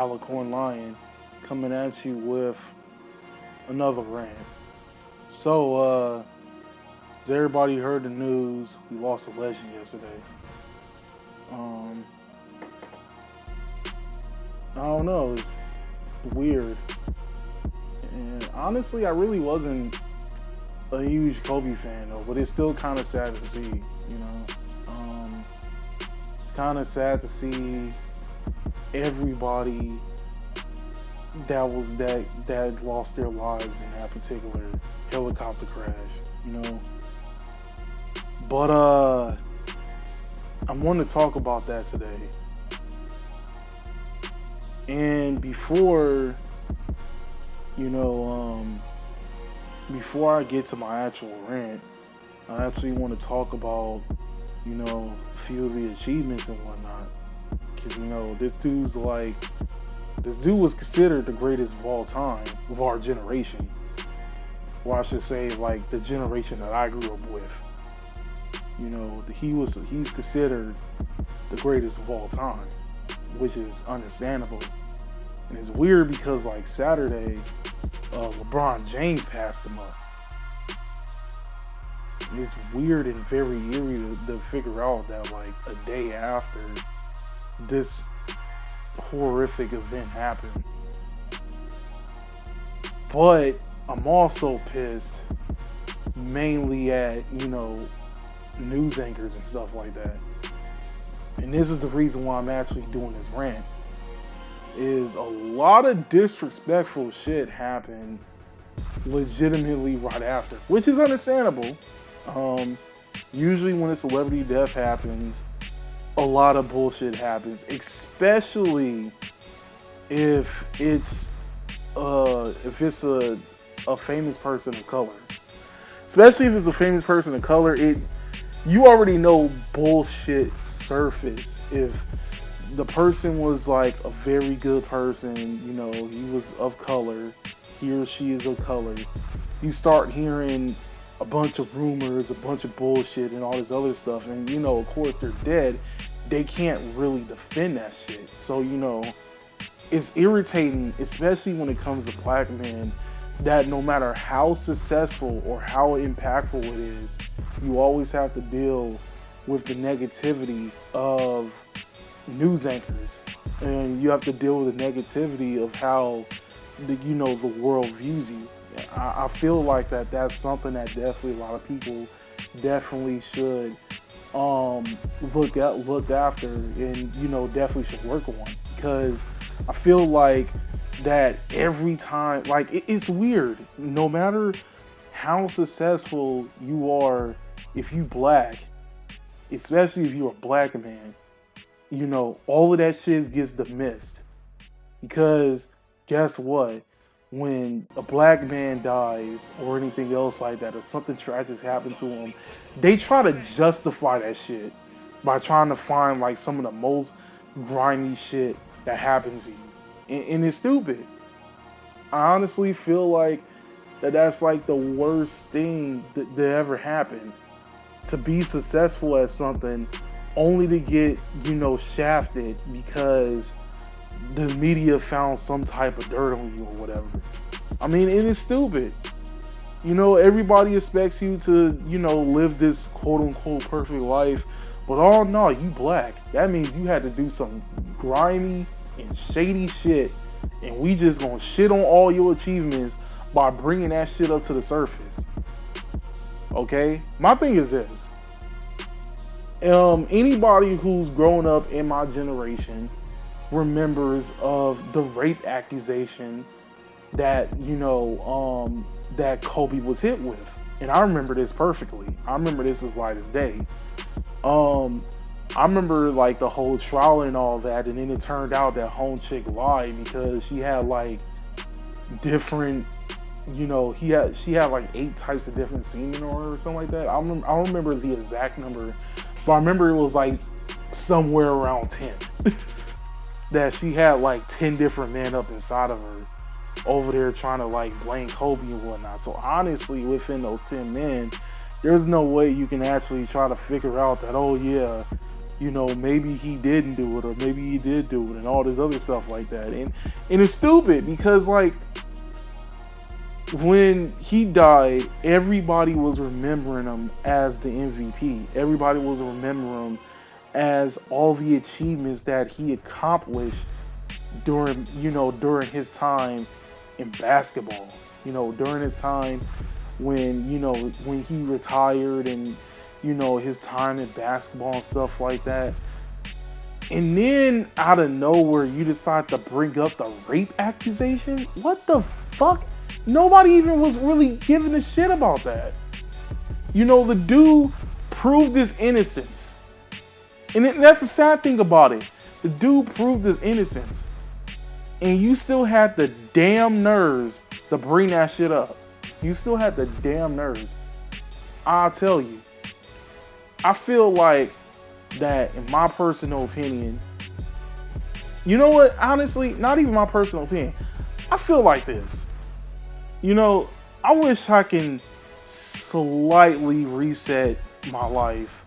Alicorn Lion, coming at you with another rant. So, as everybody heard the news, we lost a legend yesterday. I don't know, it's weird. And honestly, I really wasn't a huge Kobe fan though, but it's still kind of sad to see, you know. It's kind of sad to see everybody that lost their lives in that particular helicopter crash, you know. But I want to talk about that today. And before I get to my actual rant, I actually want to talk about, a few of the achievements and whatnot. Because, this dude was considered the greatest of all time, of our generation. Or I should say, like, the generation that I grew up with. He's considered the greatest of all time, which is understandable. And it's weird because, like, Saturday, LeBron James passed him up. And it's weird and very eerie to figure out that, like, a day after this horrific event happened. But I'm also pissed mainly at, news anchors and stuff like that. And this is the reason why I'm actually doing this rant. Is a lot of disrespectful shit happened legitimately right after, which is understandable. Usually when a celebrity death happens, a lot of bullshit happens, especially if it's a famous person of color. Especially if it's a famous person of color, you already know bullshit surface. If the person was like a very good person, he was of color, he or she is of color, you start hearing a bunch of rumors, a bunch of bullshit and all this other stuff, and of course they're dead, they can't really defend that shit. So it's irritating, especially when it comes to black men, that no matter how successful or how impactful it is, you always have to deal with the negativity of news anchors, and you have to deal with the negativity of how the world views you. I feel like that's something that definitely a lot of people definitely should look after, and definitely should work on, because I feel like that every time, like, it's weird, no matter how successful you are, if you black, especially if you're a black man, all of that shit gets dismissed. Because guess what? When a black man dies or anything else like that, or something tragic happens to him, they try to justify that shit by trying to find like some of the most grimy shit that happens to you. And it's stupid. I honestly feel like that's like the worst thing that ever happened. To be successful at something only to get, shafted because the media found some type of dirt on you or whatever. I mean, it is stupid. Everybody expects you to, live this quote unquote perfect life, but oh no, you black. That means you had to do some grimy and shady shit, and we just gonna shit on all your achievements by bringing that shit up to the surface. Okay? My thing is this. Anybody who's grown up in my generation remembers of the rape accusation that, that Kobe was hit with. And I remember this perfectly. I remember this as light as day. I remember like the whole trial and all that, and then it turned out that home chick lied because she had like different, she had like 8 types of different semen on her or something like that. I don't remember the exact number, but I remember it was like somewhere around 10. That she had like 10 different men up inside of her over there trying to like blame Kobe and whatnot. So honestly, within those 10 men, there's no way you can actually try to figure out that, oh yeah, you know, maybe he didn't do it, or maybe he did do it, and all this other stuff like that. And it's stupid because, like, when he died, everybody was remembering him as the MVP. Everybody was remembering him as all the achievements that he accomplished during his time in basketball. You know, during his time when he retired, and his time in basketball and stuff like that. And then out of nowhere, you decide to bring up the rape accusation? What the fuck? Nobody even was really giving a shit about that. The dude proved his innocence. And that's the sad thing about it. The dude proved his innocence. And you still had the damn nerves to bring that shit up. You still had the damn nerves. I'll tell you. I feel like that, in my personal opinion, you know what? Honestly, not even my personal opinion. I feel like this. I wish I can slightly reset my life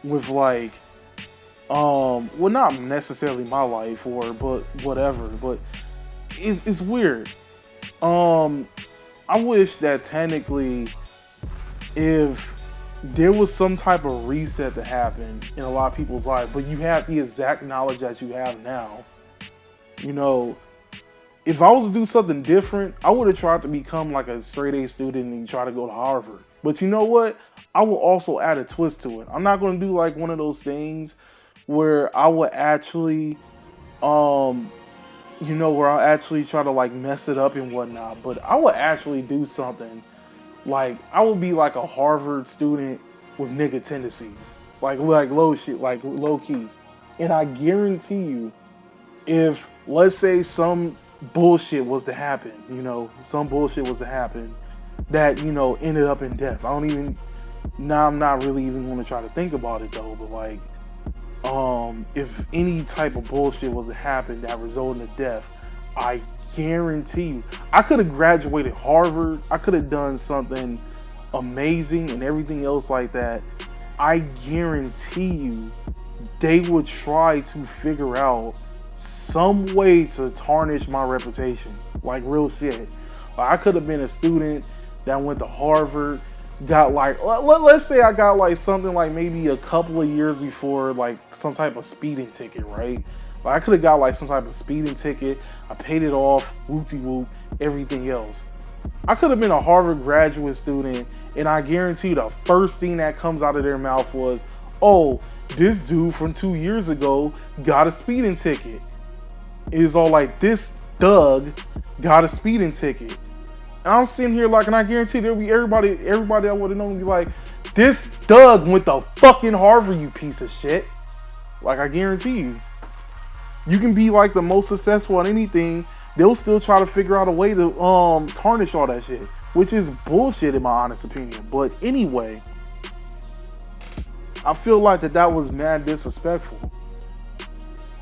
with, like, well, not necessarily my life, but whatever, but it's weird. I wish that technically, if there was some type of reset to happen in a lot of people's life, but you have the exact knowledge that you have now, if I was to do something different, I would have tried to become like a straight A student and try to go to Harvard. But you know what? I will also add a twist to it. I'm not going to do like one of those things where I would actually, where I'll actually try to like mess it up and whatnot. But I would actually do something like, I would be like a Harvard student with nigga tendencies. Like low key. And I guarantee you, if, let's say, some bullshit was to happen, that, ended up in death. I'm not really even going to try to think about it though, but like, if any type of bullshit was to happen that resulted in death, I guarantee you, I could have graduated Harvard, I could have done something amazing and everything else like that. I guarantee you, they would try to figure out some way to tarnish my reputation. Like, real shit. Like, I could have been a student that went to Harvard, got like, let's say I got like something like maybe a couple of years before, like some type of speeding ticket, right? Like, I could have got like some type of speeding ticket, I paid it off, whoop-de-whoop, everything else. I could have been a Harvard graduate student, and I guarantee you the first thing that comes out of their mouth was, oh, this dude from 2 years ago got a speeding ticket. It's all like, this thug got a speeding ticket. And I'm sitting here like, and I guarantee there'll be everybody that would have known be like, this thug went to fucking Harvard, you piece of shit. Like, I guarantee you. You can be like the most successful at anything, they'll still try to figure out a way to tarnish all that shit, which is bullshit in my honest opinion. But anyway, I feel like that was mad disrespectful.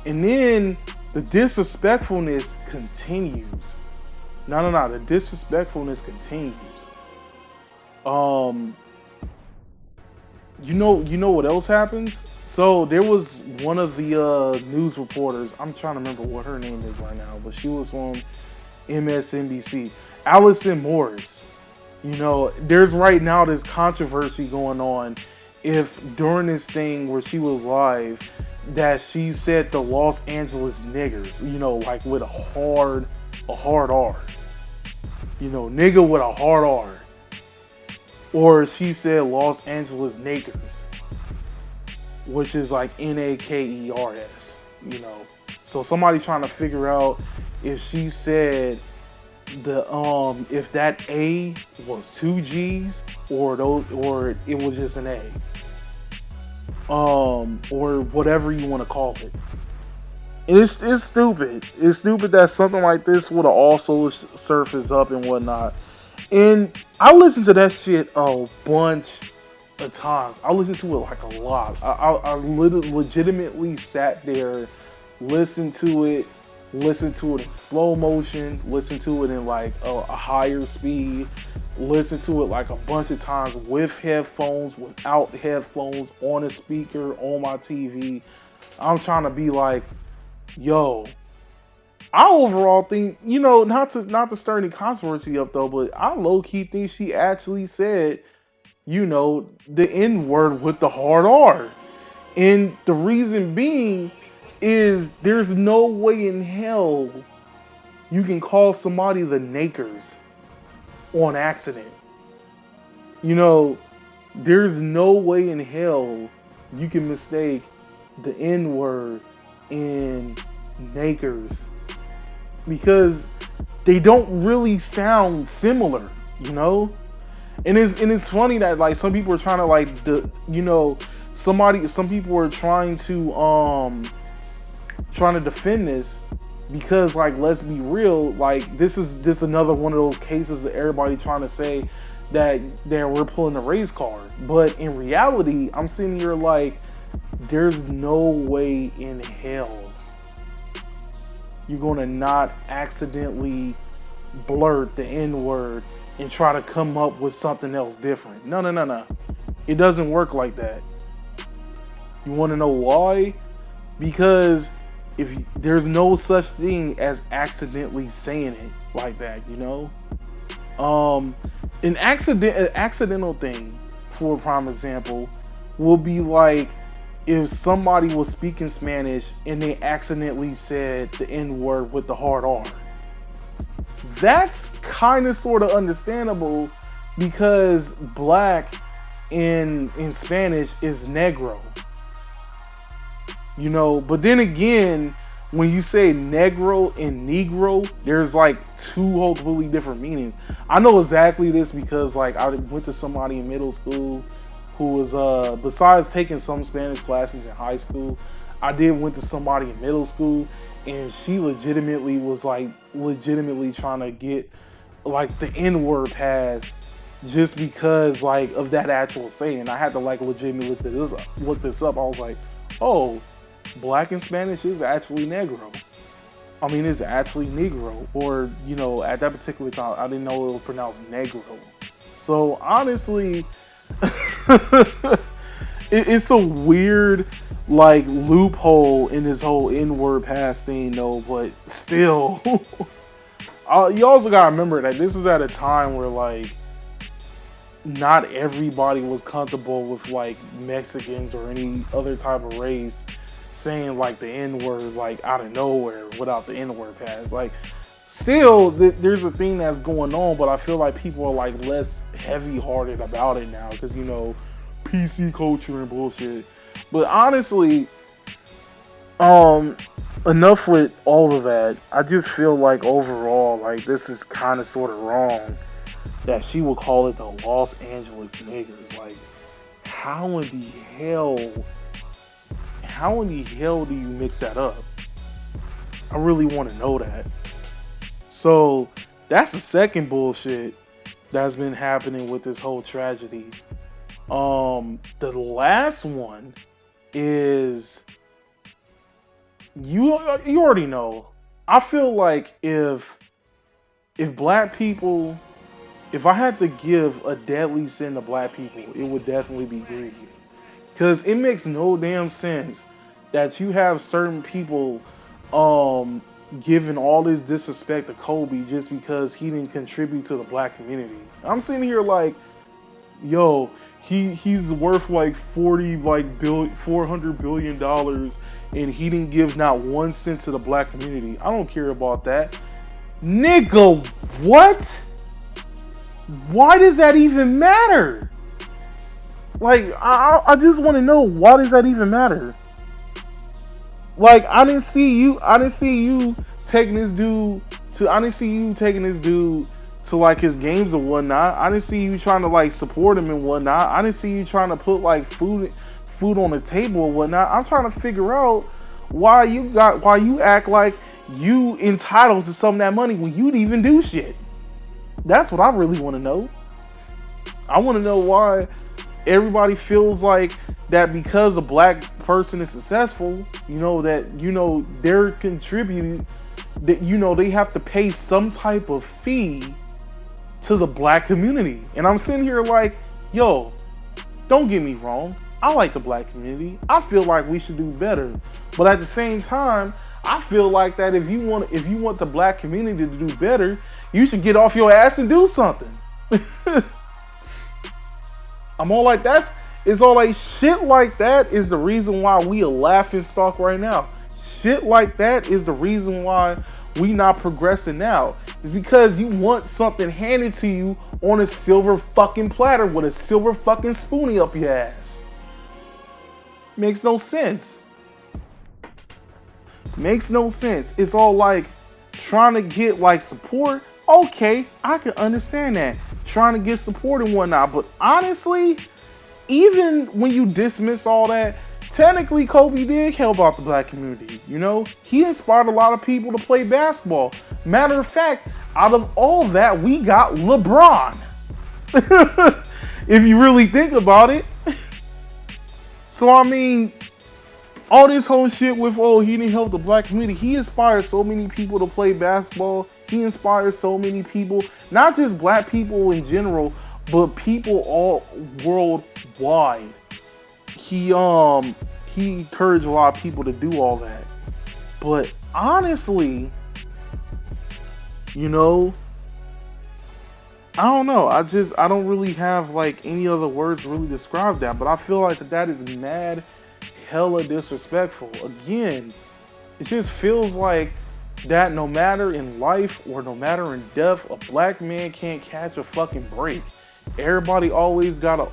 And then the disrespectfulness continues. No, the disrespectfulness continues. You know what else happens? So there was one of the news reporters, I'm trying to remember what her name is right now, but she was on MSNBC, Allison Morris. There's right now this controversy going on if during this thing where she was live that she said the Los Angeles niggers, like with a hard R. Nigga with a hard R. Or she said Los Angeles niggers, which is like Nakers, So somebody trying to figure out if she said if that A was 2 G's or it was just an A. Or whatever you want to call it. And it's stupid. It's stupid that something like this would have also surfaced up and whatnot. And I listened to that shit a bunch of times. I listened to it like a lot. I legitimately sat there, listened to it listen to it in slow motion, listen to it in like a higher speed, listen to it like a bunch of times with headphones, without headphones, on a speaker, on my TV. I'm trying to be like, yo, I overall think, you know, not to stir any controversy up though, but I low-key think she actually said, you know, the N-word with the hard R. And the reason being is there's no way in hell you can call somebody the Nakers on accident. You know, there's no way in hell you can mistake the N-word and Nakers, because they don't really sound similar, you know? And it's funny that like some people are trying to like some people are trying to defend this, because like, let's be real, like this is another one of those cases that everybody trying to say that we're pulling the race card. But in reality, I'm sitting here like, there's no way in hell you're gonna not accidentally blurt the N-word and try to come up with something else different. No. It doesn't work like that. You wanna know why? Because there's no such thing as accidentally saying it like that, you know? An accidental thing, for a prime example, will be like if somebody was speaking Spanish and they accidentally said the N-word with the hard R. That's kind of sort of understandable, because black in Spanish is negro. You know, but then again, when you say negro and negro, there's like two completely different meanings. I know exactly this because like I went to somebody in middle school who was besides taking some Spanish classes in high school, I went to somebody in middle school, and she legitimately trying to get like the N-word passed just because like of that actual saying. I had to like legitimately look this up. I was like, oh, black in Spanish is actually negro. I mean, it's actually negro, or, you know, at that particular time, I didn't know it was pronounced negro. So honestly, it's a weird like loophole in this whole N-word pass thing though, but still, you also gotta remember that this is at a time where like not everybody was comfortable with like Mexicans or any other type of race saying like the N-word like out of nowhere without the N-word pass. Like, still, there's a thing that's going on, but I feel like people are like less heavy-hearted about it now because, you know, PC culture and bullshit. But honestly, enough with all of that. I just feel like overall, like this is kind of sort of wrong that she would call it the Los Angeles niggers. Like, how in the hell do you mix that up? I really want to know that. So that's the second bullshit that's been happening with this whole tragedy. The last one is, you already know. I feel like if black people, if I had to give a deadly sin to black people, it would definitely be greed. Because it makes no damn sense that you have certain people giving all this disrespect to Kobe just because he didn't contribute to the black community. I'm sitting here like, yo, he's worth like $400 billion and he didn't give not 1 cent to the black community. I don't care about that. Nigga, what? Why does that even matter? Like, I just want to know, why does that even matter? Like, I didn't see you taking this dude to like his games or whatnot. I didn't see you trying to like support him and whatnot. I didn't see you trying to put like food on the table or whatnot. I'm trying to figure out why you act like you entitled to some of that money when you didn't even do shit. That's what I really want to know. I want to know why everybody feels like that because a black person is successful, you know, that, you know, they're contributing, that, you know, they have to pay some type of fee to the black community. And I'm sitting here like, yo, don't get me wrong. I like the black community. I feel like we should do better. But at the same time, I feel like that if you want the black community to do better, you should get off your ass and do something. I'm all like, it's all like shit like that is the reason why we a laughing stock right now. Shit like that is the reason why we not progressing now. It's because you want something handed to you on a silver fucking platter with a silver fucking spoonie up your ass. Makes no sense. Makes no sense. It's all like trying to get like support. Okay, I can understand that. Trying to get support and whatnot. But honestly, even when you dismiss all that, technically Kobe did help out the black community. You know, he inspired a lot of people to play basketball. Matter of fact, out of all that, we got LeBron. If you really think about it. So I mean, all this whole shit with, oh, he didn't help the black community. He inspired so many people to play basketball. He inspired so many people, not just black people in general, but people all worldwide. He encouraged a lot of people to do all that. But honestly, you know, I don't know. I don't really have like any other words to really describe that. But I feel like that is mad hella disrespectful. Again, it just feels like that no matter in life or no matter in death, a black man can't catch a fucking break. Everybody always gotta,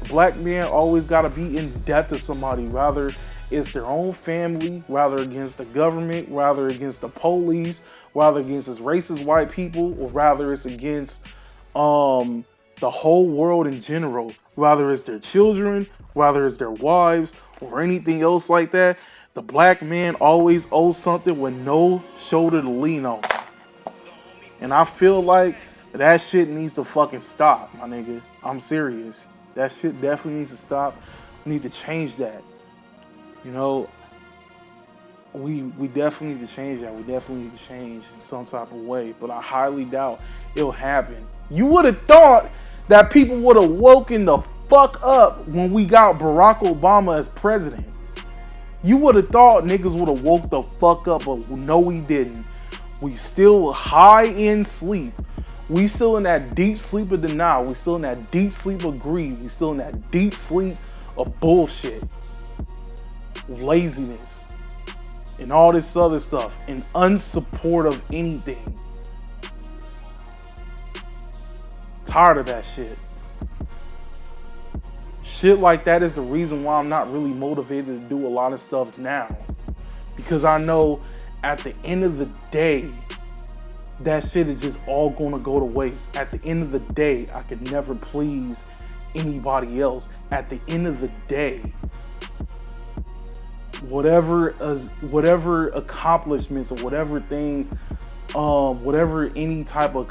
black man always gotta be in debt to somebody, rather it's their own family, rather against the government, rather against the police, rather against this racist white people, or rather it's against the whole world in general, rather it's their children, rather it's their wives, or anything else like that. The black man always owes something with no shoulder to lean on. And I feel like that shit needs to fucking stop, my nigga. I'm serious. That shit definitely needs to stop. We need to change that. You know, we definitely need to change that. We definitely need to change in some type of way. But I highly doubt it'll happen. You would have thought that people would have woken the fuck up when we got Barack Obama as president. You would have thought niggas would have woke the fuck up, but no, we didn't. We still high in sleep. We still in that deep sleep of denial. We still in that deep sleep of greed. We still in that deep sleep of bullshit, laziness, and all this other stuff, and unsupport of anything. Tired of that shit. Shit like that is the reason why I'm not really motivated to do a lot of stuff now. Because I know at the end of the day, that shit is just all gonna go to waste. At the end of the day, I could never please anybody else. At the end of the day, whatever accomplishments or whatever things, whatever any type of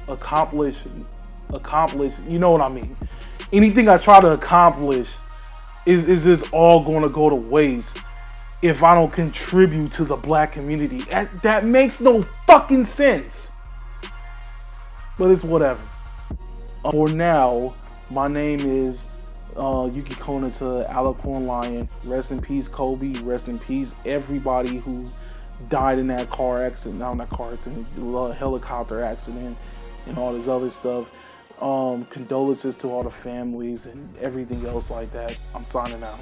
accomplish, you know what I mean? Anything I try to accomplish is just all going to go to waste if I don't contribute to the black community. That makes no fucking sense. But it's whatever. For now, my name is, you can call it to Alicorn Lion. Rest in peace, Kobe. Rest in peace, everybody who died in that car accident. Not that car accident, helicopter accident, and all this other stuff. Condolences to all the families and everything else like that. I'm signing out.